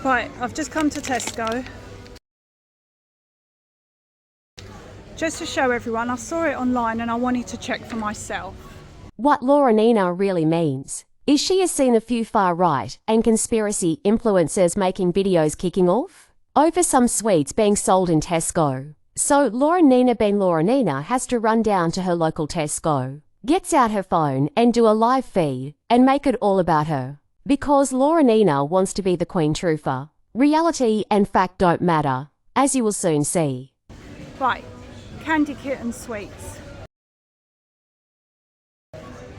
Right, I've just come to Tesco. Just to show everyone, I saw it online and I wanted to check for myself. What Laura Nina really means is she has seen a few far-right and conspiracy influencers making videos kicking off over some sweets being sold in Tesco. So Laura Nina being Laura Nina has to run down to her local Tesco, gets out her phone and do a live feed and make it all about her. Because Laura Nina wants to be the Queen Troofer. Reality and fact don't matter, as you will soon see. Right, candy kitten sweets.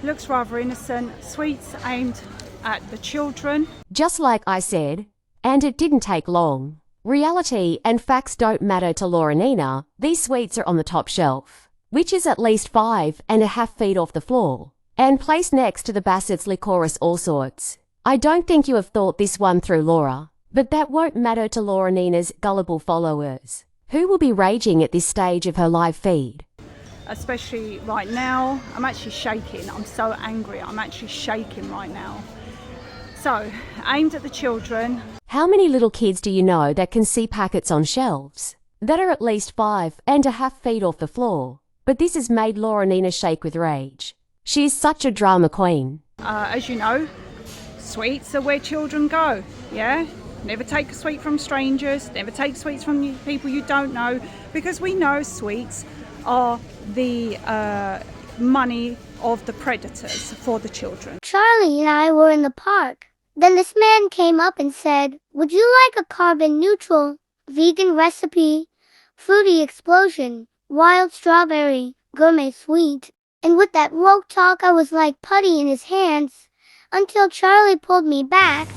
Looks rather innocent. Sweets aimed at the children. Just like I said, and it didn't take long. Reality and facts don't matter to Laura Nina. These sweets are on the top shelf, which is at least 5.5 feet off the floor, and placed next to the Bassets liquorice allsorts. I don't think you have thought this one through, Laura, but that won't matter to Laura Nina's gullible followers, who will be raging at this stage of her live feed. Especially right now, I'm actually shaking. I'm so angry. I'm actually shaking right now. So, aimed at the children. How many little kids do you know that can see packets on shelves that are at least 5.5 feet off the floor? But this has made Laura Nina shake with rage. She is such a drama queen. As you know, sweets are where children go, yeah? Never take a sweet from strangers, never take sweets from people you don't know, because we know sweets are the money of the predators for the children. Charlie and I were in the park. Then this man came up and said, "Would you like a carbon neutral, vegan recipe, fruity explosion, wild strawberry, gourmet sweet?" And with that woke talk I was like putty in his hands, until Charlie pulled me back.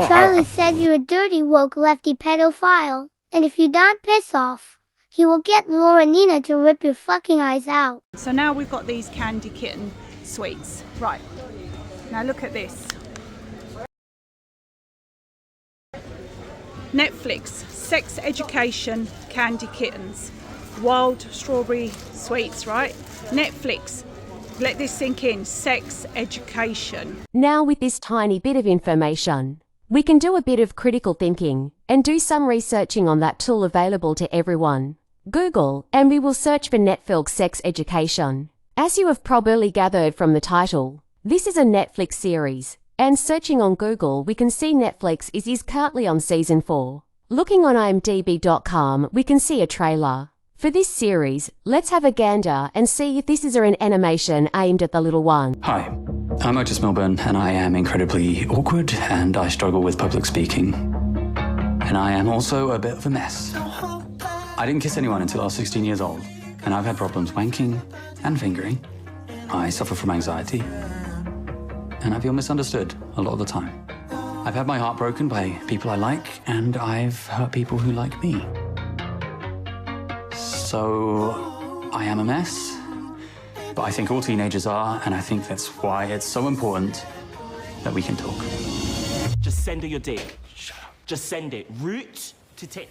Charlie said, "You're a dirty woke lefty pedophile, and if you don't piss off, he will get Laura Nina to rip your fucking eyes out." So now we've got these candy kitten sweets. Right, now look at this. Netflix, sex education, candy kittens. Wild strawberry sweets, right? Netflix, let this sink in, sex education. Now with this tiny bit of information, we can do a bit of critical thinking and do some researching on that tool available to everyone. Google, and we will search for Netflix sex education. As you have probably gathered from the title, this is a Netflix series, and searching on Google we can see Netflix is currently on season 4. Looking on imdb.com we can see a trailer. For this series, let's have a gander and see if this is an animation aimed at the little one. Hi, I'm Otis Milburn and I am incredibly awkward and I struggle with public speaking. And I am also a bit of a mess. I didn't kiss anyone until I was 16 years old, and I've had problems wanking and fingering. I suffer from anxiety, and I feel misunderstood a lot of the time. I've had my heart broken by people I like, and I've hurt people who like me. So, I am a mess, but I think all teenagers are, and I think that's why it's so important that we can talk. Just send her your dick. Shut up. Just send it. Root to tip.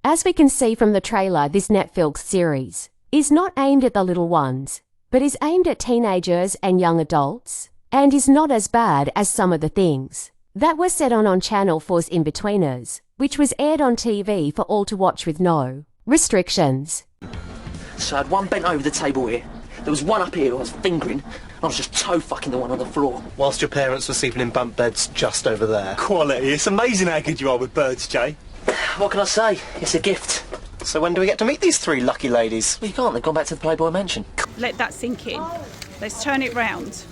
As we can see from the trailer, this Netflix series is not aimed at the little ones, but is aimed at teenagers and young adults, and is not as bad as some of the things that were said on Channel 4's In-Betweeners, which was aired on TV for all to watch with no restrictions. So I had one bent over the table here. There was one up here who I was fingering, and I was just toe fucking the one on the floor. Whilst your parents were sleeping in bunk beds just over there. Quality. It's amazing how good you are with birds, Jay. What can I say? It's a gift. So when do we get to meet these 3 lucky ladies? Well, you can't. They've gone back to the Playboy Mansion. Let that sink in. Let's turn it round.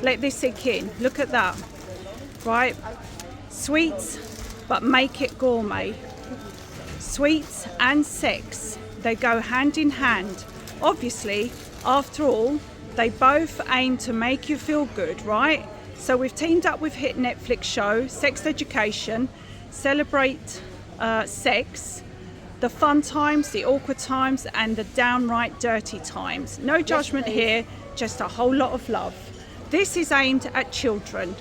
Let this sink in. Look at that. Right? Sweets, but make it gourmet. Sweets and sex, they go hand in hand. Obviously, after all, they both aim to make you feel good, right? So we've teamed up with hit Netflix show, Sex Education, celebrate sex, the fun times, the awkward times, and the downright dirty times. No judgment here, just a whole lot of love. This is aimed at children.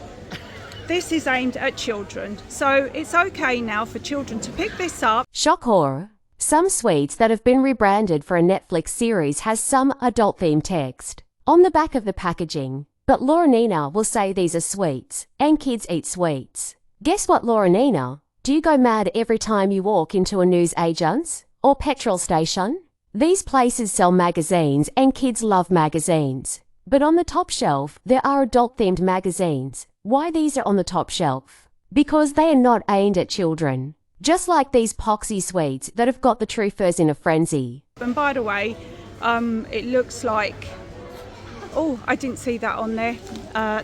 This is aimed at children. So it's okay now for children to pick this up. Shock horror. Some sweets that have been rebranded for a Netflix series has some adult-themed text on the back of the packaging. But Laurenina will say these are sweets, and kids eat sweets. Guess what, Laurenina? Do you go mad every time you walk into a newsagent's or petrol station? These places sell magazines and kids love magazines. But on the top shelf, there are adult-themed magazines. Why these are on the top shelf? Because they are not aimed at children. Just like these poxy sweets that have got the Troofers in a frenzy. And by the way, it looks like... Oh, I didn't see that on there.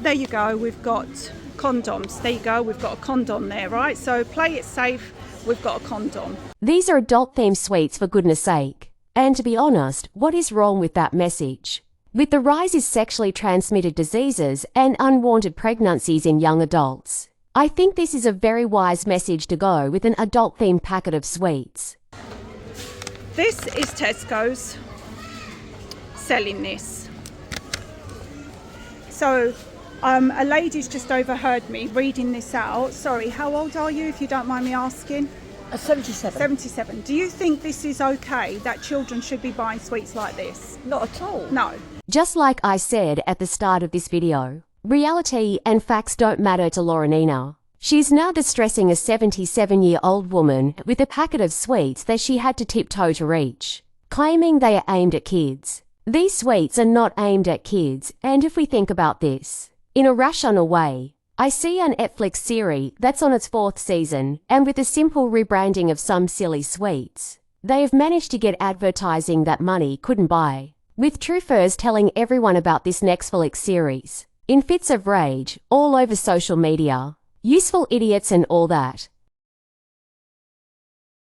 There you go, we've got condoms. There you go, we've got a condom there, right? So play it safe, we've got a condom. These are adult-themed sweets, for goodness sake. And to be honest, what is wrong with that message? With the rise of sexually transmitted diseases and unwanted pregnancies in young adults, I think this is a very wise message to go with an adult-themed packet of sweets. This is Tesco's selling this. So a lady's just overheard me reading this out. Sorry, how old are you, if you don't mind me asking? 77. 77. Do you think this is okay, that children should be buying sweets like this? Not at all. No. Just like I said at the start of this video, reality and facts don't matter to Laurenina. She's now distressing a 77-year-old woman with a packet of sweets that she had to tiptoe to reach, claiming they are aimed at kids. These sweets are not aimed at kids, and if we think about this, in a rational way, I see an Netflix series that's on its 4th season, and with a simple rebranding of some silly sweets, they have managed to get advertising that money couldn't buy. With Troofers telling everyone about this Netflix series, in fits of rage, all over social media, useful idiots and all that.